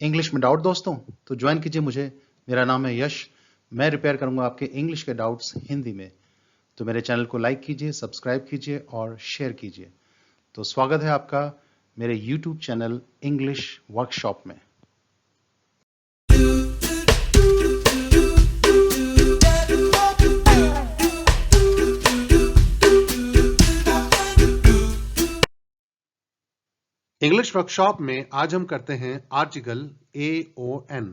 English में doubt दोस्तों तो ज्वाइन कीजिए मुझे। मेरा नाम है यश। मैं रिपेयर करूंगा आपके इंग्लिश के डाउट्स हिंदी में। तो मेरे चैनल को लाइक कीजिए, सब्सक्राइब कीजिए और शेयर कीजिए। तो स्वागत है आपका मेरे यूट्यूब चैनल इंग्लिश वर्कशॉप में। इंग्लिश वर्कशॉप में आज हम करते हैं आर्टिकल ए ओ एन।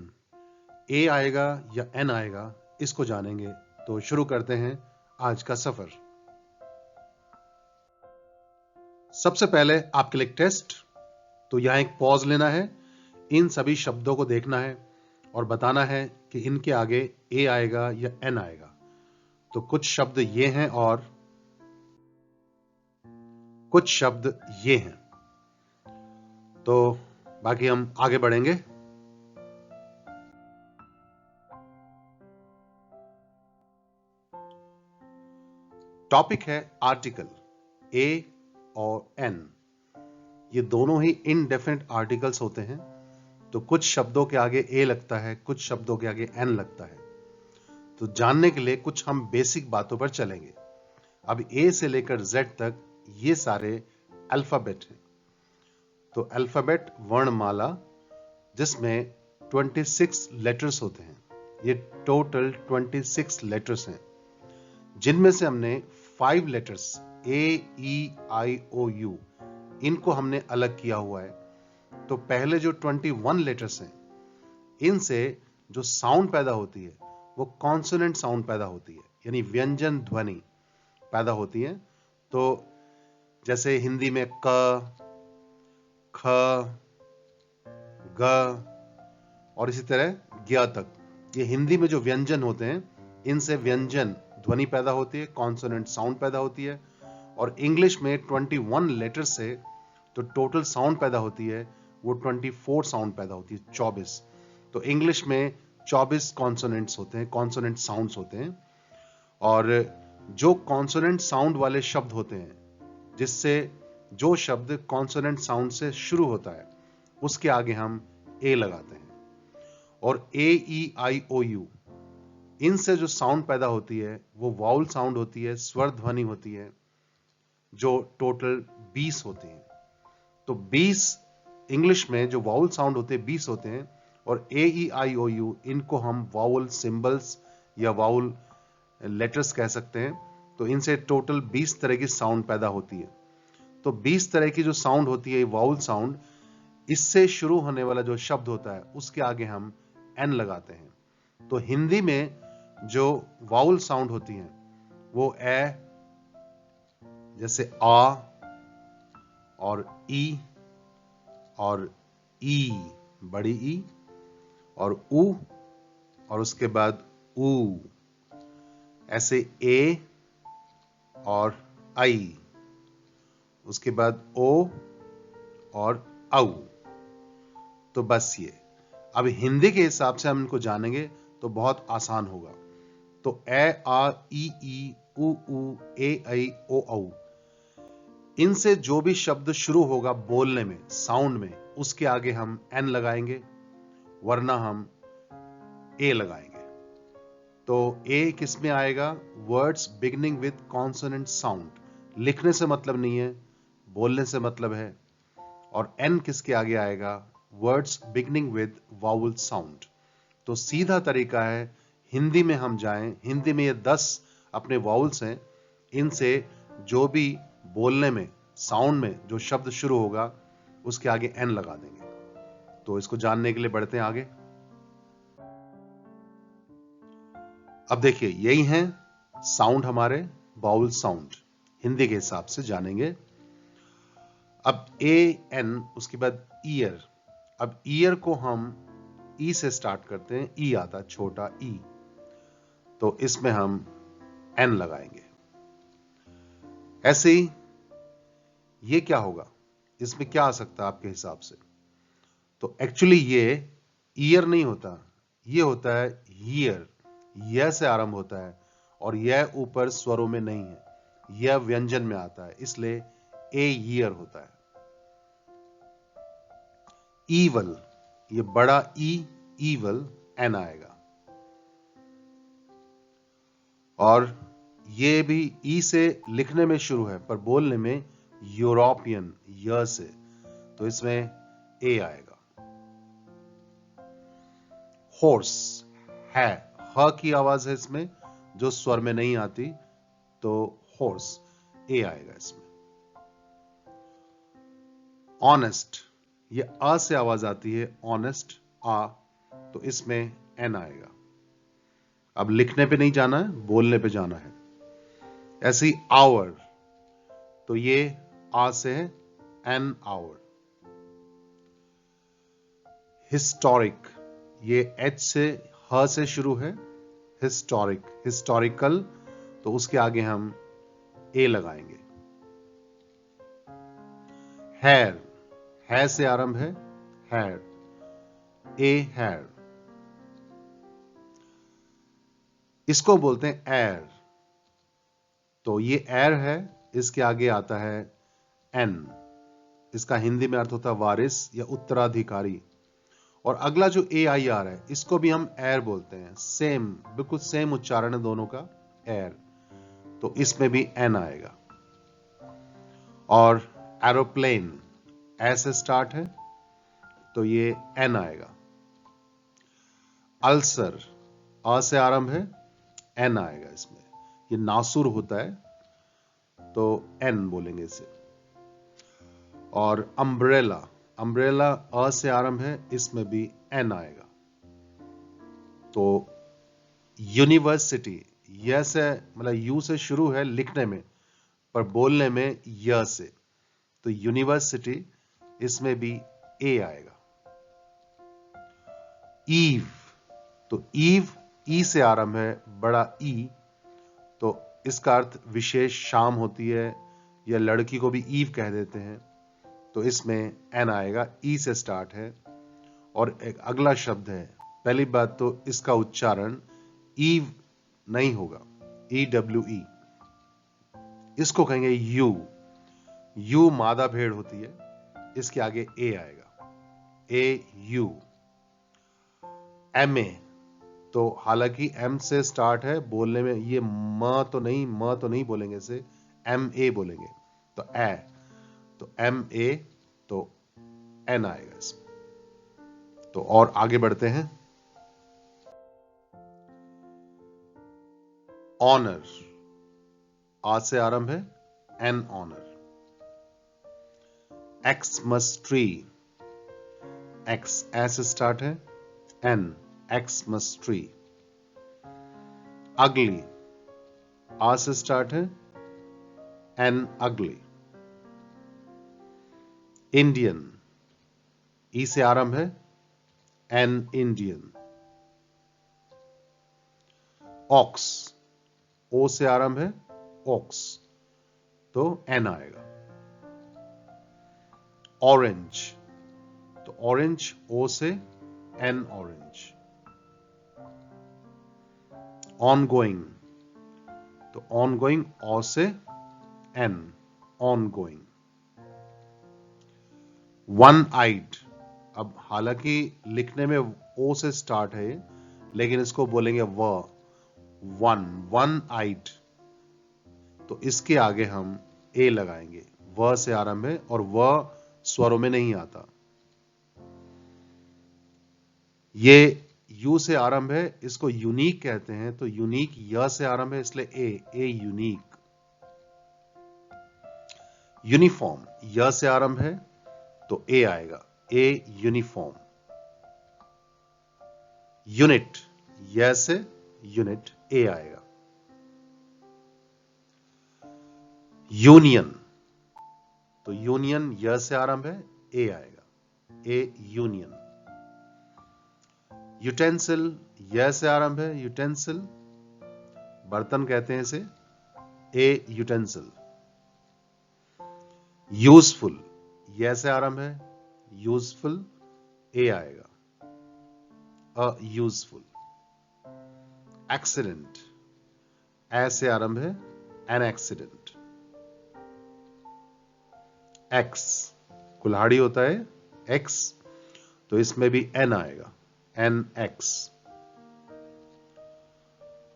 ए आएगा या एन आएगा, इसको जानेंगे। तो शुरू करते हैं आज का सफर। सबसे पहले आपके लिए टेस्ट। तो यहां एक पॉज लेना है, इन सभी शब्दों को देखना है और बताना है कि इनके आगे ए आएगा या एन आएगा। तो कुछ शब्द ये हैं और कुछ शब्द ये हैं। तो बाकी हम आगे बढ़ेंगे। टॉपिक है आर्टिकल ए और एन। ये दोनों ही इनडेफिनिट आर्टिकल्स होते हैं। तो कुछ शब्दों के आगे ए लगता है, कुछ शब्दों के आगे एन लगता है। तो जानने के लिए कुछ हम बेसिक बातों पर चलेंगे। अब ए से लेकर जेड तक ये सारे अल्फाबेट हैं। तो अल्फाबेट वर्णमाला, जिसमें 26 लेटर्स होते हैं। ये टोटल 26 लेटर्स हैं, जिनमें से हमने 5 letters A E I O you इनको हमने अलग किया हुआ है। तो पहले जो 21 लेटर्स हैं, इनसे जो साउंड पैदा होती है वो कॉन्सोनेंट साउंड पैदा होती है, यानी व्यंजन ध्वनि पैदा होती है। तो जैसे हिंदी में क, ख, ग और इसी तरह ज्ञ तक, ये हिंदी में जो व्यंजन होते हैं, इनसे व्यंजन ध्वनि पैदा होती है, कॉन्सोनेंट साउंड पैदा होती है। और इंग्लिश में 21 लेटर से तो टोटल साउंड पैदा होती है वो 24 साउंड पैदा होती है, 24। तो इंग्लिश में 24 कॉन्सोनेंट्स होते हैं, कॉन्सोनेंट साउंड्स होते हैं। और जो कॉन्सोनेंट साउंड वाले शब्द होते हैं, जिससे जो शब्द कॉन्सोनेंट साउंड से शुरू होता है, उसके आगे हम ए लगाते हैं। और ए ई आई ओ यू, इनसे जो साउंड पैदा होती है वो वाउल साउंड होती है, स्वर ध्वनि होती है, जो टोटल 20 होती है। तो 20 इंग्लिश में जो वाउल साउंड होते हैं 20 होते हैं। और ए ई आई ओ यू, इनको हम वाउल सिंबल्स या वाउल लेटर्स कह सकते हैं। तो इनसे टोटल 20 तरह की साउंड पैदा होती है। तो 20 तरह की जो साउंड होती है वाउल साउंड, इससे शुरू होने वाला जो शब्द होता है उसके आगे हम एन लगाते हैं। तो हिंदी में जो वाउल साउंड होती हैं वो ए, जैसे आ और ई और ई, बड़ी ई, और ऊ और उसके बाद ऊ, ऐसे ए और आई, उसके बाद ओ और औ। तो बस ये, अब हिंदी के हिसाब से हम इनको जानेंगे तो बहुत आसान होगा। तो ए आ ई उ ए ऐ ओ औ, इनसे जो भी शब्द शुरू होगा बोलने में, साउंड में, उसके आगे हम एन लगाएंगे, वरना हम ए लगाएंगे। तो ए किस में आएगा? Words beginning with consonant sound. लिखने से मतलब नहीं है, बोलने से मतलब है। और एन किसके आगे आएगा? Words beginning with vowel sound. तो सीधा तरीका है, हिंदी में हम जाएं। हिंदी में ये 10 अपने वाउल्स हैं, इनसे जो भी बोलने में, साउंड में जो शब्द शुरू होगा उसके आगे एन लगा देंगे। तो इसको जानने के लिए बढ़ते हैं आगे। अब देखिए, यही हैं साउंड हमारे, वाउल साउंड, हिंदी के हिसाब से जानेंगे। अब ए एन, उसके बाद ईयर। अब ईयर को हम ई से स्टार्ट करते हैं, ई आता है, छोटा ई। तो इसमें हम एन लगाएंगे। ऐसे ही ये क्या होगा, इसमें क्या आ सकता है आपके हिसाब से? तो एक्चुअली ये ईयर नहीं होता, ये होता है ईयर। यह से आरंभ होता है और यह ऊपर स्वरों में नहीं है, यह व्यंजन में आता है, इसलिए ए ईयर होता है। ईवल, ये बड़ा ई ईवल एन आएगा। और ये भी ई से लिखने में शुरू है पर बोलने में यूरोपियन य से, तो इसमें ए आएगा। हॉर्स है, ह की आवाज है इसमें जो स्वर में नहीं आती, तो हॉर्स ए आएगा इसमें। ऑनेस्ट, ये अ से आवाज आती है, ऑनेस्ट आ, तो इसमें एन आएगा। अब लिखने पे नहीं जाना है, बोलने पे जाना है। ऐसे ही आवर, तो ये आ से है, एन आवर। हिस्टोरिक, ये एच से ह से शुरू है, हिस्टोरिक, हिस्टोरिकल, तो उसके आगे हम ए लगाएंगे। हेयर, है से आरंभ है, हेयर, ए हेयर। इसको बोलते हैं एयर, तो ये एयर है, इसके आगे आता है एन। इसका हिंदी में अर्थ होता है वारिस या उत्तराधिकारी। और अगला जो ए आई आर है, इसको भी हम एयर बोलते हैं, सेम, बिल्कुल सेम उच्चारण है दोनों का, एयर, तो इसमें भी एन आएगा। और एरोप्लेन, ऐसे स्टार्ट है, तो ये एन आएगा। अल्सर, अ से आरंभ है, एन आएगा इसमें। ये नासुर होता है, तो एन बोलेंगे इसे। और अम्ब्रेला, अम्ब्रेला अ से आरंभ है, इसमें भी एन आएगा। तो यूनिवर्सिटी, यह से मतलब यू से शुरू है लिखने में, पर बोलने में य से, तो यूनिवर्सिटी, इसमें भी ए आएगा। ईव, तो ईव ई से आरंभ है, बड़ा ई, तो इसका अर्थ विशेष शाम होती है, या लड़की को भी ईव कह देते हैं, तो इसमें एन आएगा, ई से स्टार्ट है। और एक अगला शब्द है, पहली बात तो इसका उच्चारण ईव नहीं होगा, ई डब्ल्यू ई, इसको कहेंगे यू। यू मादा भेड़ होती है, इसके आगे ए आएगा, ए यू। एम ए, तो हालांकि एम से स्टार्ट है, बोलने में ये म तो नहीं बोलेंगे इसे, एम ए बोलेंगे, तो ए, तो एम ए, तो एन आएगा इसमें। तो और आगे बढ़ते हैं। ऑनर, आ से आरंभ है, an honour. Xmas tree, X ऐसे स्टार्ट है, एन, एक्समस ट्री। अगली, आ से स्टार्ट है, एन अगली। इंडियन, ई से आरंभ है, एन इंडियन। ऑक्स, ओ से आरंभ है, ऑक्स, तो एन आएगा। ऑरेंज, तो ऑरेंज ओ से, एन ऑरेंज। ऑन गोइंग, तो ऑन गोइंग ओ से, an, ongoing. One eyed, अब हालांकि लिखने में ओ से स्टार्ट है, लेकिन इसको बोलेंगे वन, वन आइड, तो इसके आगे हम ए लगाएंगे, व से आरंभ है, और व स्वरों में नहीं आता। ये यू से आरंभ है, इसको यूनिक कहते हैं, तो यूनिक य से आरंभ है, इसलिए ए यूनिक। यूनिफॉर्म, य से आरंभ है, तो ए आएगा, ए यूनिफॉर्म। यूनिट, य से यूनिट, ए आएगा। यूनियन, तो यूनियन य से आरंभ है, ए आएगा, ए यूनियन। यूटेंसिल, य से आरंभ है, यूटेंसिल, बर्तन कहते हैं इसे, ए यूटेंसिल। यूजफुल, य से आरंभ है, यूजफुल, ए आएगा, अ यूजफुल। एक्सीडेंट, ए से आरंभ है, एन एक्सीडेंट। एक्स, कुल्हाड़ी होता है, एक्स, तो इसमें भी N आएगा, NX।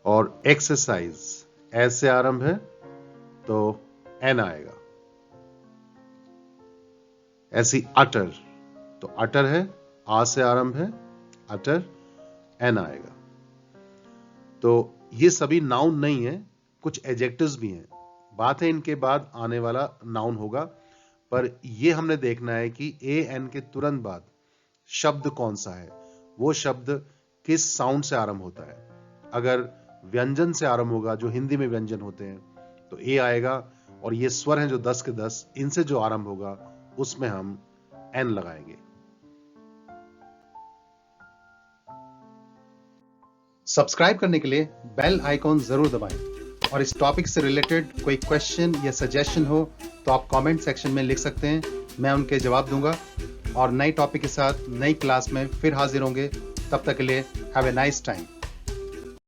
और एक्सरसाइज S से आरंभ है तो N आएगा। ऐसी अटर, तो अटर है, आ से आरंभ है, अटर, N आएगा। तो ये सभी नाउन नहीं है, कुछ एडजेक्टिव्स भी हैं। बात है इनके बाद आने वाला नाउन होगा, पर ये हमने देखना है कि AN के तुरंत बाद शब्द कौन सा है, वो शब्द किस साउंड से आरंभ होता है। अगर व्यंजन से आरंभ होगा, जो हिंदी में व्यंजन होते हैं, तो A आएगा, और ये स्वर हैं जो 10 के 10, इनसे जो आरंभ होगा उसमें हम N लगाएंगे। सब्सक्राइब करने के लिए बेल आइकॉन जरूर दबाएं, और इस टॉपिक से रिलेटेड कोई क्वेश्चन या सजेशन हो तो आप कमेंट सेक्शन में लिख सकते हैं, मैं उनके जवाब दूंगा। और नई टॉपिक के साथ नई क्लास में फिर हाजिर होंगे, तब तक के लिए हैव ए नाइस टाइम।